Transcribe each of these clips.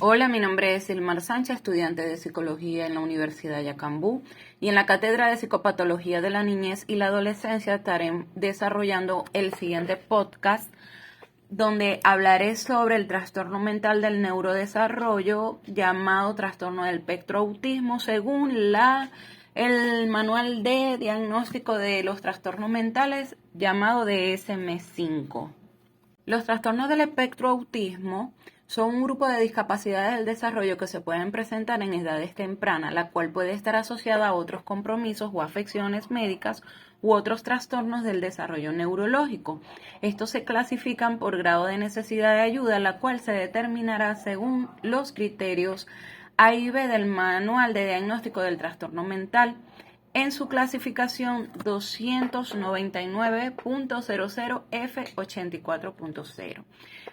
Hola, mi nombre es Silmar Sánchez, estudiante de Psicología en la Universidad Yacambú, y en la Cátedra de Psicopatología de la Niñez y la Adolescencia estaré desarrollando el siguiente podcast donde hablaré sobre el trastorno mental del neurodesarrollo llamado trastorno del espectro autismo según el manual de diagnóstico de los trastornos mentales llamado DSM-5. Los trastornos del espectro autismo son un grupo de discapacidades del desarrollo que se pueden presentar en edades tempranas, la cual puede estar asociada a otros compromisos o afecciones médicas u otros trastornos del desarrollo neurológico. Estos se clasifican por grado de necesidad de ayuda, la cual se determinará según los criterios A y B del Manual de Diagnóstico del Trastorno Mental en su clasificación 299.00F84.0.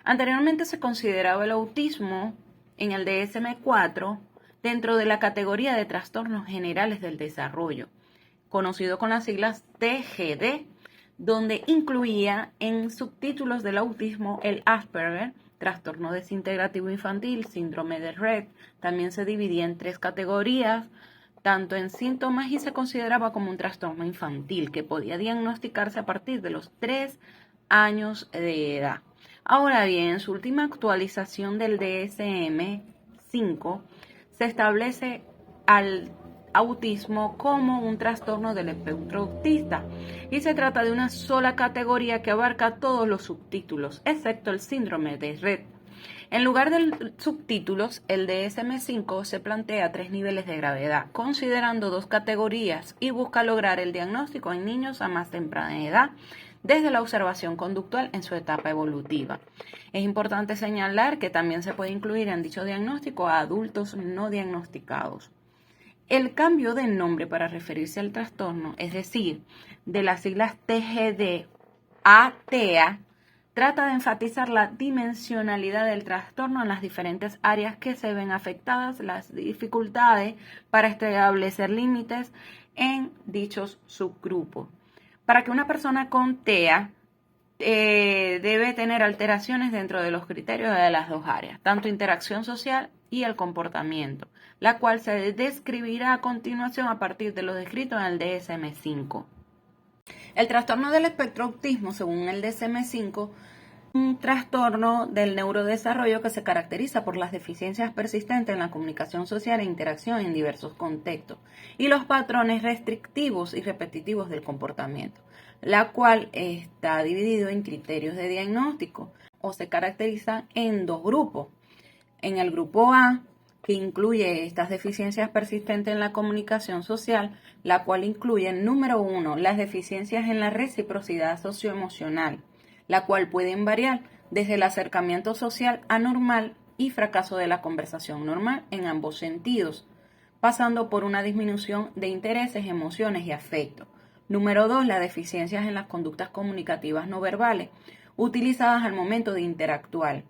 Anteriormente se consideraba el autismo en el DSM-4 dentro de la categoría de trastornos generales del desarrollo, conocido con las siglas TGD, donde incluía en subtítulos del autismo el Asperger, trastorno desintegrativo infantil, síndrome de Rett. También se dividía en 3 categorías, tanto en síntomas, y se consideraba como un trastorno infantil que podía diagnosticarse a partir de los 3 años de edad. Ahora bien, en su última actualización del DSM-5 se establece al autismo como un trastorno del espectro autista y se trata de una sola categoría que abarca todos los subtítulos, excepto el síndrome de Rett. En lugar de subtítulos, el DSM-5 se plantea 3 niveles de gravedad, considerando 2 categorías, y busca lograr el diagnóstico en niños a más temprana edad, desde la observación conductual en su etapa evolutiva. Es importante señalar que también se puede incluir en dicho diagnóstico a adultos no diagnosticados. El cambio de nombre para referirse al trastorno, es decir, de las siglas TGD a TEA, trata de enfatizar la dimensionalidad del trastorno en las diferentes áreas que se ven afectadas, las dificultades para establecer límites en dichos subgrupos. Para que una persona con TEA debe tener alteraciones dentro de los criterios de las 2 áreas, tanto interacción social y el comportamiento, la cual se describirá a continuación a partir de lo descrito en el DSM-5. El trastorno del espectro autismo, según el DSM-5, un trastorno del neurodesarrollo que se caracteriza por las deficiencias persistentes en la comunicación social e interacción en diversos contextos y los patrones restrictivos y repetitivos del comportamiento, la cual está dividido en criterios de diagnóstico o se caracteriza en 2 grupos. En el grupo A, que incluye estas deficiencias persistentes en la comunicación social, la cual incluye, número 1, las deficiencias en la reciprocidad socioemocional, la cual pueden variar desde el acercamiento social anormal y fracaso de la conversación normal en ambos sentidos, pasando por una disminución de intereses, emociones y afectos. Número 2, las deficiencias en las conductas comunicativas no verbales, utilizadas al momento de interactuar,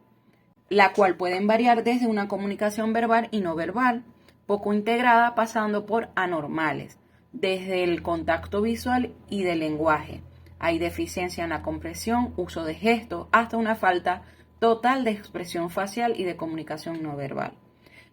la cual pueden variar desde una comunicación verbal y no verbal, poco integrada, pasando por anormales, desde el contacto visual y del lenguaje. Hay deficiencia en la comprensión, uso de gestos, hasta una falta total de expresión facial y de comunicación no verbal.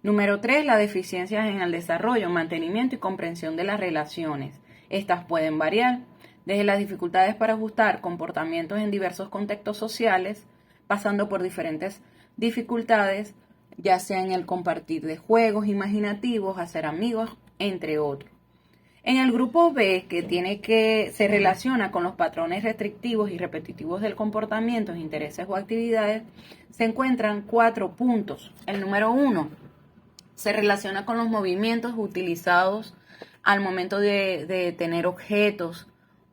Número 3, las deficiencias en el desarrollo, mantenimiento y comprensión de las relaciones. Estas pueden variar desde las dificultades para ajustar comportamientos en diversos contextos sociales, pasando por diferentes dificultades, ya sea en el compartir de juegos imaginativos, hacer amigos, entre otros. En el grupo B, que se relaciona con los patrones restrictivos y repetitivos del comportamiento, intereses o actividades, se encuentran 4 puntos. El número 1 se relaciona con los movimientos utilizados al momento de tener objetos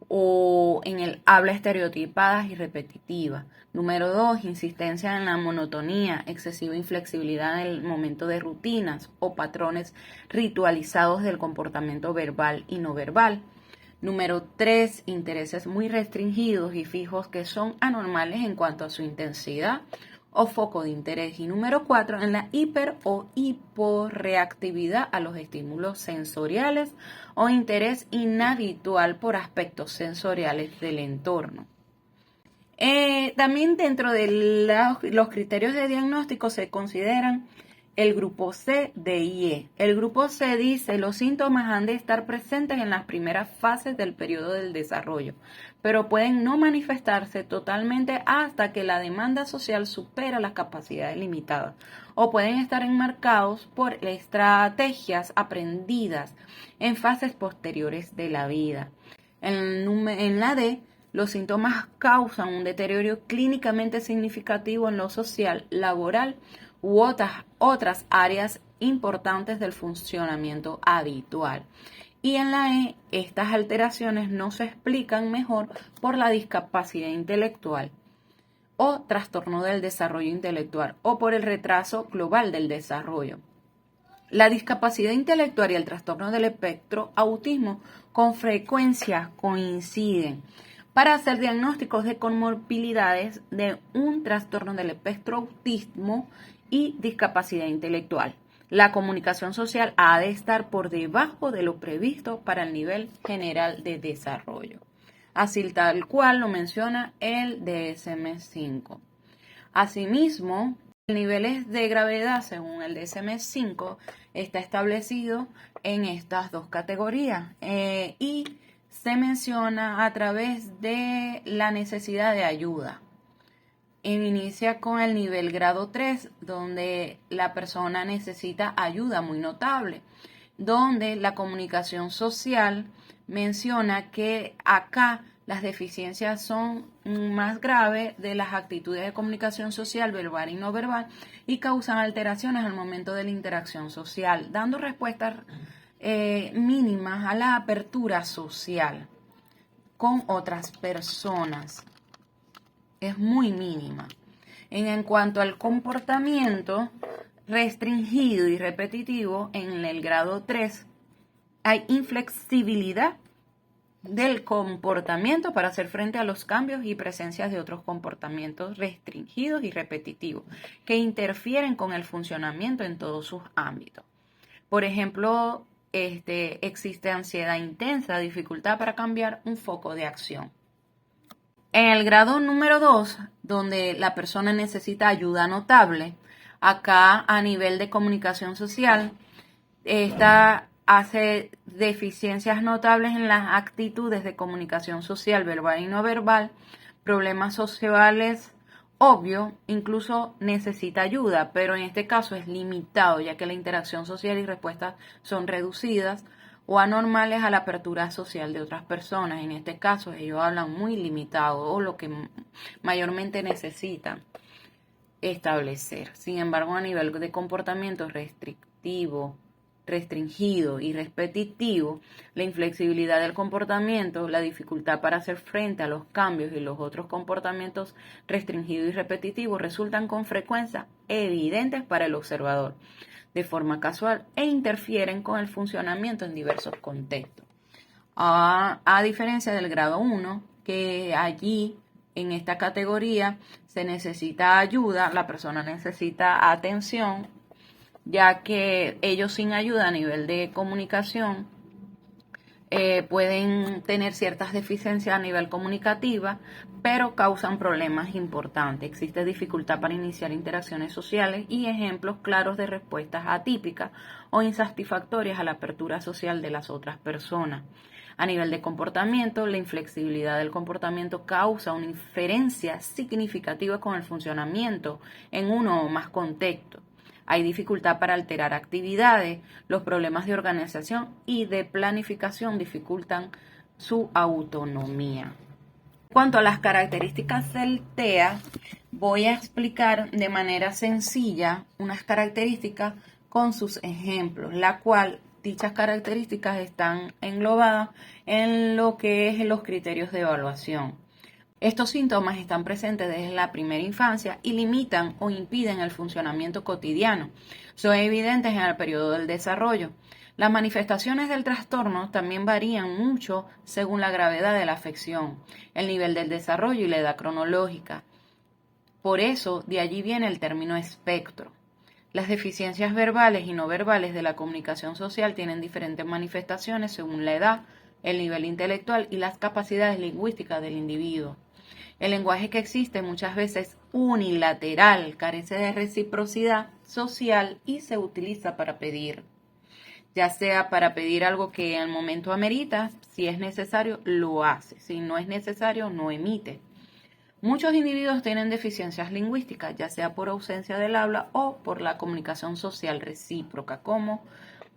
o en el habla estereotipadas y repetitiva. Número 2, insistencia en la monotonía, excesiva inflexibilidad en el momento de rutinas o patrones ritualizados del comportamiento verbal y no verbal. Número 3, intereses muy restringidos y fijos que son anormales en cuanto a su intensidad o foco de interés. Y número 4, en la hiper o hiporreactividad a los estímulos sensoriales o interés inhabitual por aspectos sensoriales del entorno. También dentro de los criterios de diagnóstico se consideran el grupo C, D y E. El grupo C dice, los síntomas han de estar presentes en las primeras fases del periodo del desarrollo, pero pueden no manifestarse totalmente hasta que la demanda social supera las capacidades limitadas, o pueden estar enmarcados por estrategias aprendidas en fases posteriores de la vida. En la D, los síntomas causan un deterioro clínicamente significativo en lo social, laboral u otras áreas importantes del funcionamiento habitual. Y en la E, estas alteraciones no se explican mejor por la discapacidad intelectual o trastorno del desarrollo intelectual o por el retraso global del desarrollo. La discapacidad intelectual y el trastorno del espectro autismo con frecuencia coinciden para hacer diagnósticos de comorbilidades de un trastorno del espectro autismo y discapacidad intelectual. La comunicación social ha de estar por debajo de lo previsto para el nivel general de desarrollo, así tal cual lo menciona el DSM-5. Asimismo, los niveles de gravedad según el DSM-5 está establecido en estas dos categorías y se menciona a través de la necesidad de ayuda. Inicia con el nivel grado 3, donde la persona necesita ayuda muy notable, donde la comunicación social menciona que acá las deficiencias son más graves de las actitudes de comunicación social verbal y no verbal y causan alteraciones al momento de la interacción social, dando respuestas mínimas a la apertura social con otras personas. Es muy mínima. En cuanto al comportamiento restringido y repetitivo, en el grado 3 hay inflexibilidad del comportamiento para hacer frente a los cambios y presencias de otros comportamientos restringidos y repetitivos que interfieren con el funcionamiento en todos sus ámbitos. Por ejemplo, existe ansiedad intensa, dificultad para cambiar un foco de acción. En el grado número 2, donde la persona necesita ayuda notable, acá a nivel de comunicación social, esta hace deficiencias notables en las actitudes de comunicación social, verbal y no verbal, problemas sociales, obvio, incluso necesita ayuda, pero en este caso es limitado, ya que la interacción social y respuestas son reducidas o anormales a la apertura social de otras personas. En este caso ellos hablan muy limitado o lo que mayormente necesitan establecer. Sin embargo, a nivel de comportamiento restrictivo, restringido y repetitivo, la inflexibilidad del comportamiento, la dificultad para hacer frente a los cambios y los otros comportamientos restringidos y repetitivos resultan con frecuencia evidentes para el observador de forma casual e interfieren con el funcionamiento en diversos contextos. A diferencia del grado 1, que allí en esta categoría se necesita ayuda, la persona necesita atención, ya que ellos sin ayuda a nivel de comunicación pueden tener ciertas deficiencias a nivel comunicativa, pero causan problemas importantes. Existe dificultad para iniciar interacciones sociales y ejemplos claros de respuestas atípicas o insatisfactorias a la apertura social de las otras personas. A nivel de comportamiento, la inflexibilidad del comportamiento causa una inferencia significativa con el funcionamiento en uno o más contextos. Hay dificultad para alterar actividades, los problemas de organización y de planificación dificultan su autonomía. En cuanto a las características del TEA, voy a explicar de manera sencilla unas características con sus ejemplos, la cual dichas características están englobadas en lo que es los criterios de evaluación. Estos síntomas están presentes desde la primera infancia y limitan o impiden el funcionamiento cotidiano. Son evidentes en el periodo del desarrollo. Las manifestaciones del trastorno también varían mucho según la gravedad de la afección, el nivel del desarrollo y la edad cronológica. Por eso, de allí viene el término espectro. Las deficiencias verbales y no verbales de la comunicación social tienen diferentes manifestaciones según la edad, el nivel intelectual y las capacidades lingüísticas del individuo. El lenguaje que existe muchas veces unilateral, carece de reciprocidad social y se utiliza para pedir, ya sea para pedir algo que en el momento amerita, si es necesario, lo hace, si no es necesario, no emite. Muchos individuos tienen deficiencias lingüísticas, ya sea por ausencia del habla o por la comunicación social recíproca, como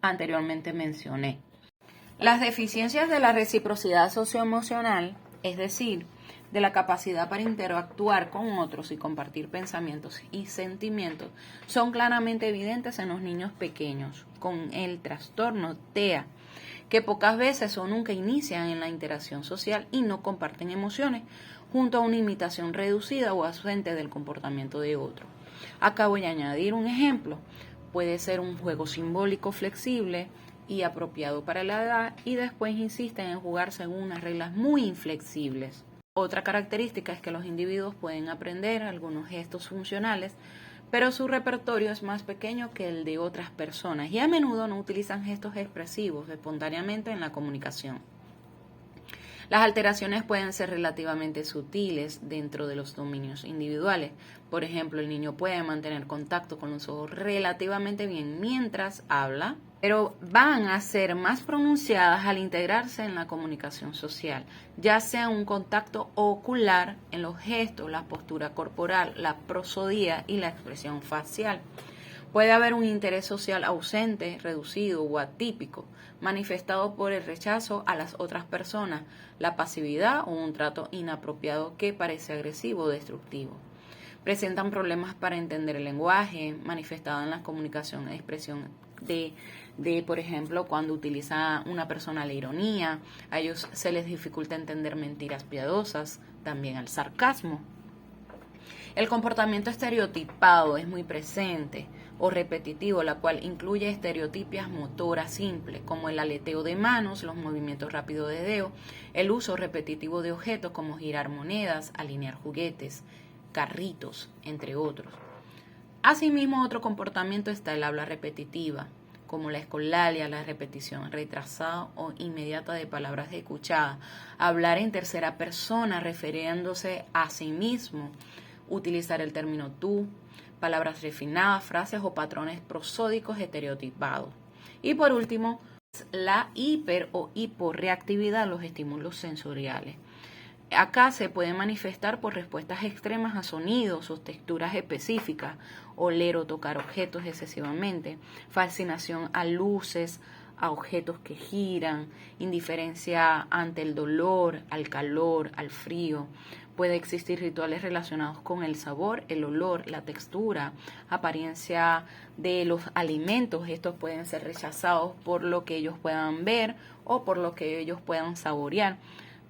anteriormente mencioné. Las deficiencias de la reciprocidad socioemocional, es decir, de la capacidad para interactuar con otros y compartir pensamientos y sentimientos, son claramente evidentes en los niños pequeños, con el trastorno TEA, que pocas veces o nunca inician en la interacción social y no comparten emociones, junto a una imitación reducida o ausente del comportamiento de otro. Acá voy a añadir un ejemplo. Puede ser un juego simbólico flexible y apropiado para la edad y después insisten en jugar según unas reglas muy inflexibles. Otra característica es que los individuos pueden aprender algunos gestos funcionales, pero su repertorio es más pequeño que el de otras personas y a menudo no utilizan gestos expresivos espontáneamente en la comunicación. Las alteraciones pueden ser relativamente sutiles dentro de los dominios individuales. Por ejemplo, el niño puede mantener contacto con los ojos relativamente bien mientras habla, pero van a ser más pronunciadas al integrarse en la comunicación social, ya sea un contacto ocular en los gestos, la postura corporal, la prosodía y la expresión facial. Puede haber un interés social ausente, reducido o atípico, manifestado por el rechazo a las otras personas, la pasividad o un trato inapropiado que parece agresivo o destructivo. Presentan problemas para entender el lenguaje, manifestado en la comunicación e expresión por ejemplo, cuando utiliza una persona la ironía, a ellos se les dificulta entender mentiras piadosas, también el sarcasmo. El comportamiento estereotipado es muy presente o repetitivo, la cual incluye estereotipias motoras simples, como el aleteo de manos, los movimientos rápidos de dedo, el uso repetitivo de objetos como girar monedas, alinear juguetes, carritos, entre otros. Asimismo, otro comportamiento está el habla repetitiva, como la escolalia, la repetición retrasada o inmediata de palabras escuchadas, hablar en tercera persona refiriéndose a sí mismo, utilizar el término tú, palabras refinadas, frases o patrones prosódicos estereotipados. Y por último, la hiper o hiporreactividad a los estímulos sensoriales. Acá se puede manifestar por respuestas extremas a sonidos o texturas específicas, oler o tocar objetos excesivamente, fascinación a luces, a objetos que giran, indiferencia ante el dolor, al calor, al frío. Puede existir rituales relacionados con el sabor, el olor, la textura, apariencia de los alimentos. Estos pueden ser rechazados por lo que ellos puedan ver o por lo que ellos puedan saborear.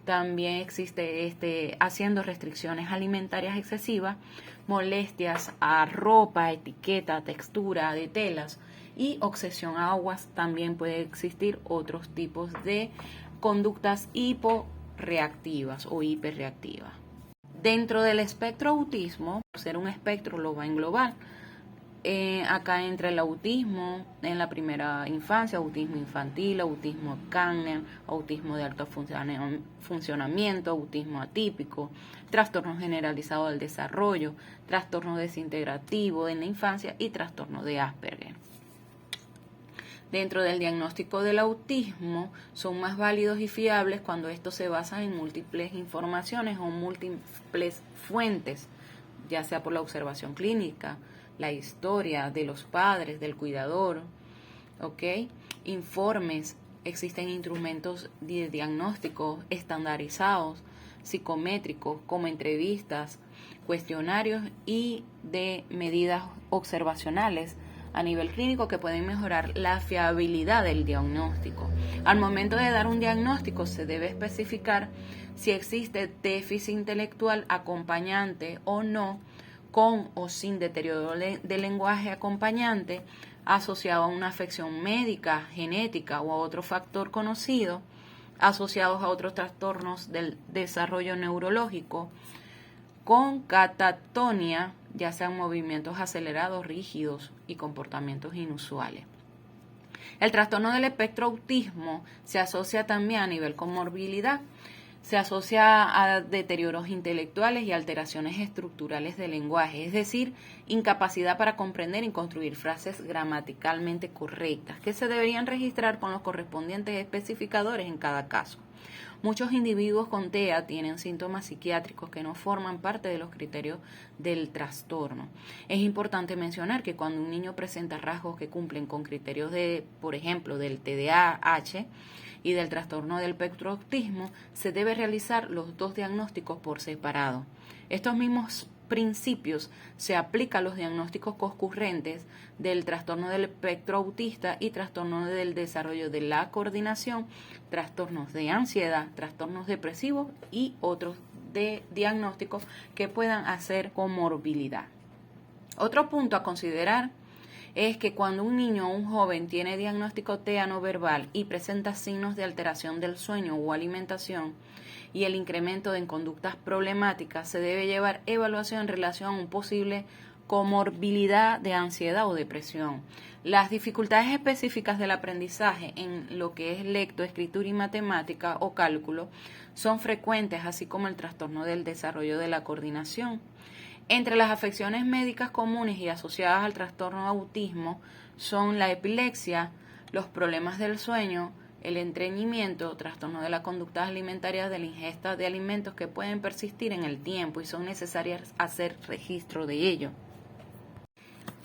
También existe haciendo restricciones alimentarias excesivas, molestias a ropa, etiqueta, textura de telas y obsesión a aguas. También puede existir otros tipos de conductas hiporreactivas o hiperreactivas. Dentro del espectro autismo, por ser un espectro lo va a englobar. Acá entra el autismo en la primera infancia, autismo infantil, autismo Kanner, autismo de alto funcionamiento, autismo atípico, trastorno generalizado del desarrollo, trastorno desintegrativo en la infancia y trastorno de Asperger. Dentro del diagnóstico del autismo son más válidos y fiables cuando estos se basan en múltiples informaciones o múltiples fuentes, ya sea por la observación clínica, la historia de los padres, del cuidador, ¿ok? Informes, existen instrumentos de diagnóstico estandarizados, psicométricos, como entrevistas, cuestionarios y de medidas observacionales a nivel clínico que pueden mejorar la fiabilidad del diagnóstico. Al momento de dar un diagnóstico se debe especificar si existe déficit intelectual acompañante o no, con o sin deterioro de lenguaje acompañante, asociado a una afección médica, genética o a otro factor conocido, asociados a otros trastornos del desarrollo neurológico, con catatonia, ya sean movimientos acelerados, rígidos y comportamientos inusuales. El trastorno del espectro autismo se asocia también a nivel comorbilidad Se asocia a deterioros intelectuales y alteraciones estructurales del lenguaje, es decir, incapacidad para comprender y construir frases gramaticalmente correctas, que se deberían registrar con los correspondientes especificadores en cada caso. Muchos individuos con TEA tienen síntomas psiquiátricos que no forman parte de los criterios del trastorno. Es importante mencionar que cuando un niño presenta rasgos que cumplen con criterios de, por ejemplo, del TDAH y del trastorno del espectro autismo, se debe realizar los dos diagnósticos por separado. Estos mismos principios se aplican a los diagnósticos concurrentes del trastorno del espectro autista y trastorno del desarrollo de la coordinación, trastornos de ansiedad, trastornos depresivos y otros de diagnósticos que puedan hacer comorbilidad. Otro punto a considerar es que cuando un niño o un joven tiene diagnóstico TEA no verbal y presenta signos de alteración del sueño o alimentación y el incremento en conductas problemáticas, se debe llevar evaluación en relación a un posible comorbilidad de ansiedad o depresión. Las dificultades específicas del aprendizaje en lo que es lectoescritura y matemática o cálculo son frecuentes, así como el trastorno del desarrollo de la coordinación. Entre las afecciones médicas comunes y asociadas al trastorno de autismo son la epilepsia, los problemas del sueño, el estreñimiento, trastorno de las conductas alimentarias, de la ingesta de alimentos que pueden persistir en el tiempo y son necesarias hacer registro de ello.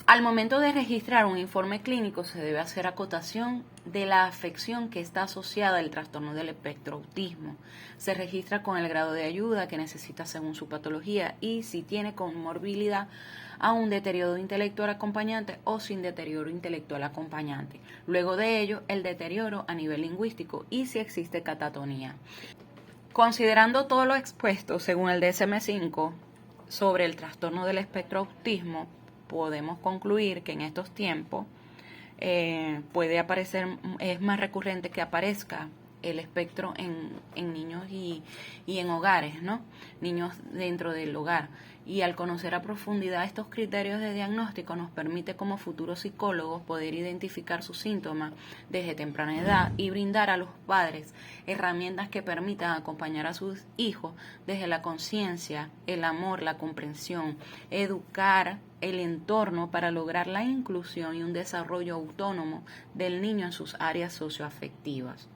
Al momento de registrar un informe clínico se debe hacer acotación de la afección que está asociada al trastorno del espectro autismo. Se registra con el grado de ayuda que necesita según su patología y si tiene comorbilidad a un deterioro intelectual acompañante o sin deterioro intelectual acompañante. Luego de ello, el deterioro a nivel lingüístico y si existe catatonía. Considerando todo lo expuesto según el DSM-5 sobre el trastorno del espectro autismo, podemos concluir que en estos tiempos puede aparecer, es más recurrente que aparezca el espectro en niños y en hogares, ¿no? Niños dentro del hogar. Y al conocer a profundidad estos criterios de diagnóstico nos permite como futuros psicólogos poder identificar sus síntomas desde temprana edad y brindar a los padres herramientas que permitan acompañar a sus hijos desde la conciencia, el amor, la comprensión, educar el entorno para lograr la inclusión y un desarrollo autónomo del niño en sus áreas socioafectivas.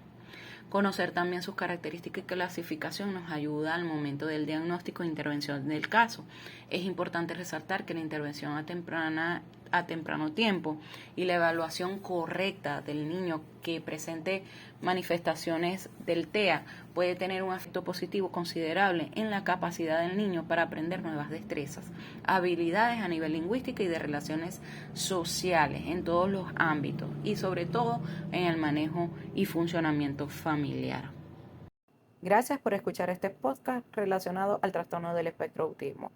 Conocer también sus características y clasificación nos ayuda al momento del diagnóstico e intervención del caso. Es importante resaltar que la intervención a temprano tiempo y la evaluación correcta del niño que presente manifestaciones del TEA puede tener un efecto positivo considerable en la capacidad del niño para aprender nuevas destrezas, habilidades a nivel lingüístico y de relaciones sociales en todos los ámbitos y sobre todo en el manejo y funcionamiento familiar. Gracias por escuchar este podcast relacionado al trastorno del espectro autismo.